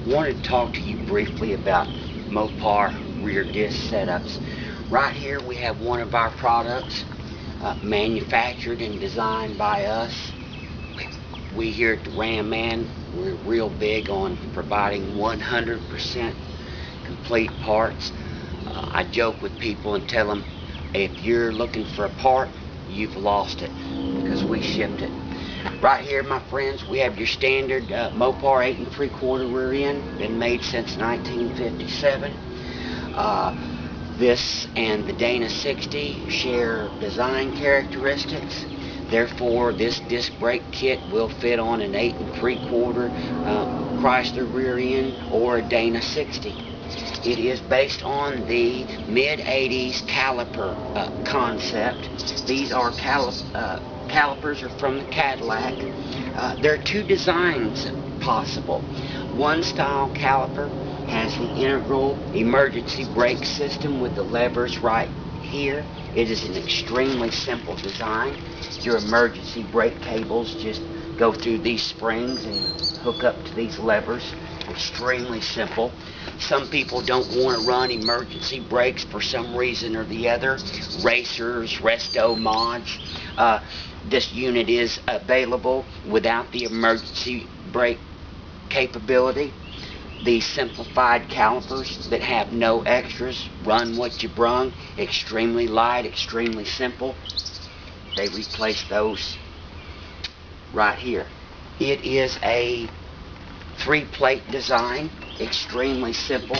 wanted to talk to you briefly about Mopar rear disc setups. Right here we have one of our products manufactured and designed by us. We here at the Ram Man, we're real big on providing 100% complete parts. I joke with people and tell them, if you're looking for a part, you've lost it, because we shipped it. Right here, my friends, we have your standard Mopar 8 3/4 rear end, been made since 1957. This and the Dana 60 share design characteristics. Therefore, this disc brake kit will fit on an 8 3/4 Chrysler rear end or a Dana 60. It is based on the mid-80s caliper concept. These are calipers are from the Cadillac. There are two designs possible. One style caliper has the integral emergency brake system with the levers right here. It is an extremely simple design. Your emergency brake cables just go through these springs and hook up to these levers. Extremely simple. Some people don't want to run emergency brakes for some reason or the other. Racers, resto mods. This unit is available without the emergency brake capability. These simplified calipers that have no extras, run what you brung, extremely light, extremely simple. They replace those right here. It is a 3-plate design, extremely simple.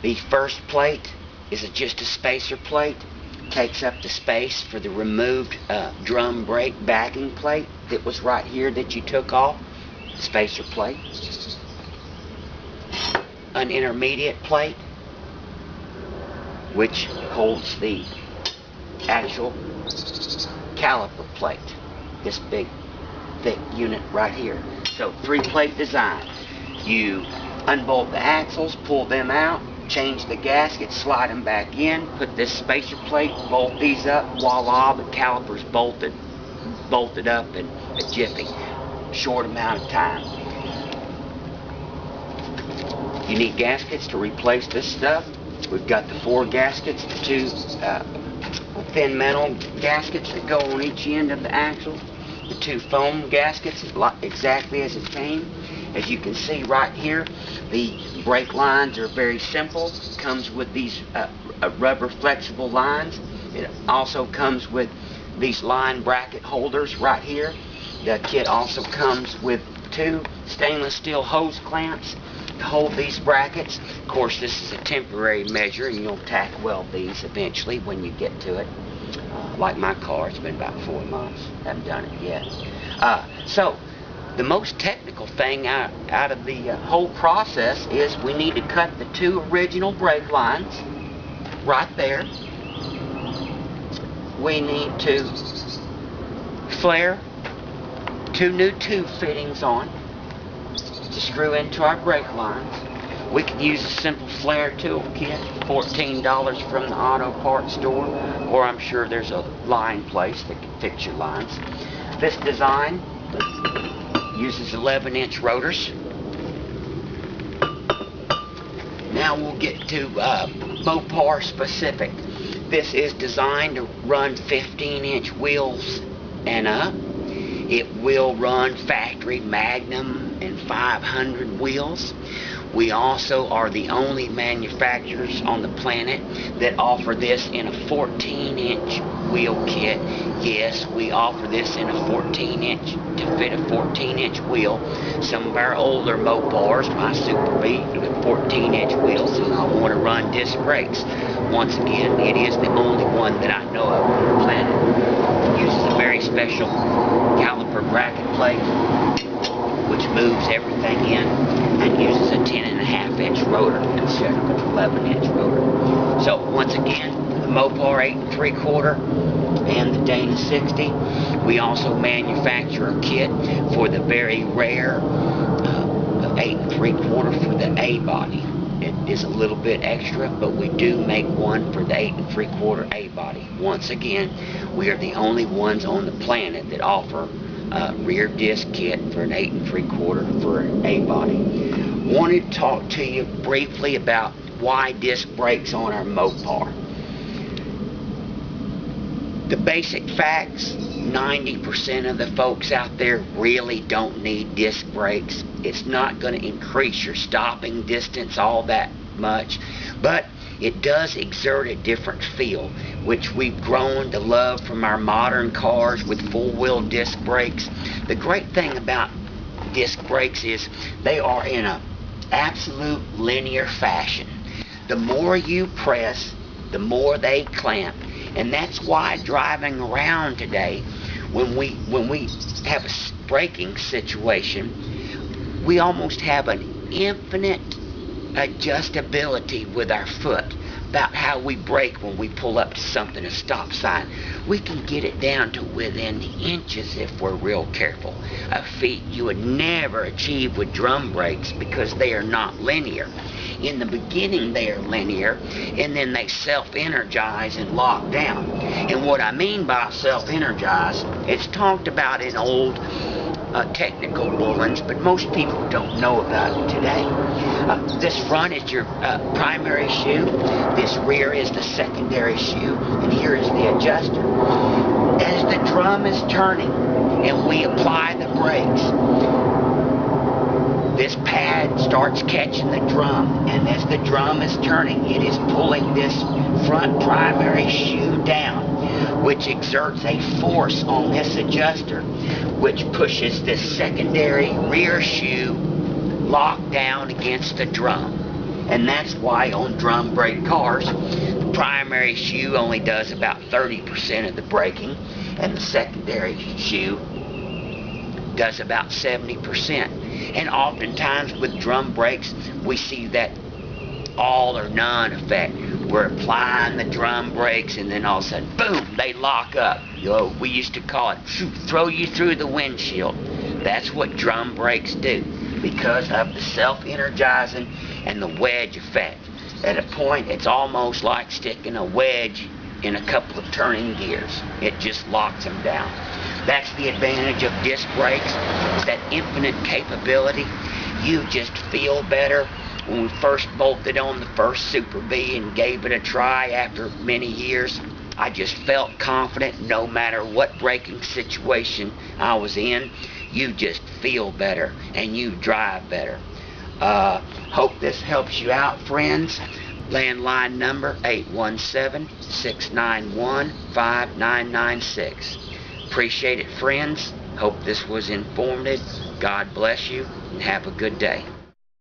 The first plate is just a spacer plate. Takes up the space for the removed drum brake backing plate that was right here that you took off. Spacer plate. An intermediate plate which holds the actual caliper plate. This big thick unit right here. So 3-plate design. You unbolt the axles, pull them out, change the gaskets, slide them back in, put this spacer plate, bolt these up, voila, the caliper's bolted up in a jiffy. Short amount of time. You need gaskets to replace this stuff. We've got the 4 gaskets, the 2 thin metal gaskets that go on each end of the axle, the 2 foam gaskets exactly as it came. As you can see right here, the brake lines are very simple. It comes with these rubber flexible lines. It also comes with these line bracket holders right here. The kit also comes with 2 stainless steel hose clamps to hold these brackets. Of course, this is a temporary measure, and you'll tack weld these eventually when you get to it. Like my car, it's been about 4 months. Haven't done it yet. So, the most technical thing out of the whole process is we need to cut the 2 original brake lines right there. We need to flare 2 new tube fittings on to screw into our brake lines. We can use a simple flare tool kit, $14 from the auto parts store, or I'm sure there's a line place that can fix your lines. This design uses 11-inch rotors. Now we'll get to Mopar specific. This is designed to run 15-inch wheels and up. It will run factory Magnum and 500 wheels. We also are the only manufacturers on the planet that offer this in a 14-inch wheel kit. Yes, we offer this in a 14-inch to fit a 14-inch wheel. Some of our older Mopars, my Super B, with 14-inch wheels, and I want to run disc brakes. Once again, it is the only one that I know of on the planet. It uses a very special caliper bracket plate, which moves everything in, and uses a 10.5-inch rotor instead of an 11-inch rotor. So once again, the Mopar 8 3/4 and the Dana 60. We also manufacture a kit for the very rare 8 3/4 for the A body. It is a little bit extra, but we do make one for the 8 3/4 A body. Once again, we are the only ones on the planet that offer rear disc kit for an 8 3/4 for an A-body. Wanted to talk to you briefly about why disc brakes on our Mopar. The basic facts: 90% of the folks out there really don't need disc brakes. It's not going to increase your stopping distance all that much, but it does exert a different feel, which we've grown to love from our modern cars with four-wheel disc brakes. The great thing about disc brakes is they are in an absolute linear fashion. The more you press, the more they clamp. And that's why driving around today, when we have a braking situation, we almost have an infinite adjustability with our foot about how we brake when we pull up to something, a stop sign. We can get it down to within inches if we're real careful. A feat you would never achieve with drum brakes because they are not linear. In the beginning they are linear, and then they self-energize and lock down. And what I mean by self-energize, it's talked about in old technical rulings, but most people don't know about it today. This front is your primary shoe, this rear is the secondary shoe, and here is the adjuster. As the drum is turning and we apply the brakes, this pad starts catching the drum, and as the drum is turning, it is pulling this front primary shoe down, which exerts a force on this adjuster, which pushes this secondary rear shoe locked down against the drum. And that's why on drum brake cars, the primary shoe only does about 30% of the braking, and the secondary shoe does about 70%. And oftentimes with drum brakes, we see that all or none effect. We're applying the drum brakes, and then all of a sudden, boom, they lock up. We used to call it throw you through the windshield. That's what drum brakes do, because of the self-energizing and the wedge effect. At a point, it's almost like sticking a wedge in a couple of turning gears. It just locks them down. That's the advantage of disc brakes, is that infinite capability. You just feel better. When we first bolted on the first Super B and gave it a try after many years, I just felt confident no matter what braking situation I was in. You just feel better and you drive better. Hope this helps you out, friends. Landline number 817-691-5996. Appreciate it, friends. Hope this was informative. God bless you and have a good day.